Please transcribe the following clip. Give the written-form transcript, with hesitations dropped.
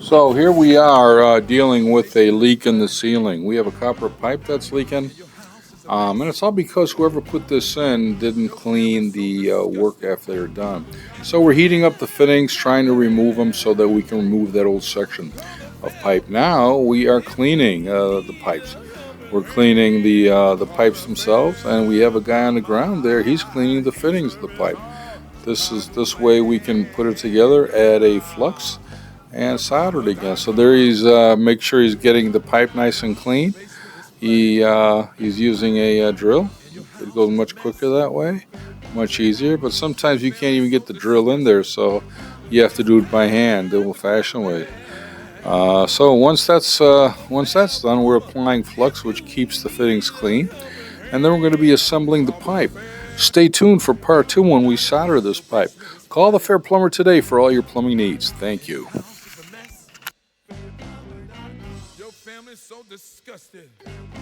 So here we are dealing with a leak in the ceiling. We have a copper pipe that's leaking, and it's all because whoever put this in didn't clean the work after they're done. So we're heating up the fittings, trying to remove them so that we can remove that old section of pipe. Now we are cleaning the pipes. We're cleaning the pipes themselves, and we have a guy on the ground there. He's cleaning the fittings of the pipe. This way we can put it together, add a flux, and solder it again. So there he's make sure he's getting the pipe nice and clean. He's using a drill. It goes much quicker that way, much easier. But sometimes you can't even get the drill in there, so you have to do it by hand, the old-fashioned way. So once that's done, we're applying flux, which keeps the fittings clean, and then we're going to be assembling the pipe. Stay tuned for part 2 when we solder this pipe. Call the Fair Plumber today for all your plumbing needs. Thank you. Your family's so disgusted.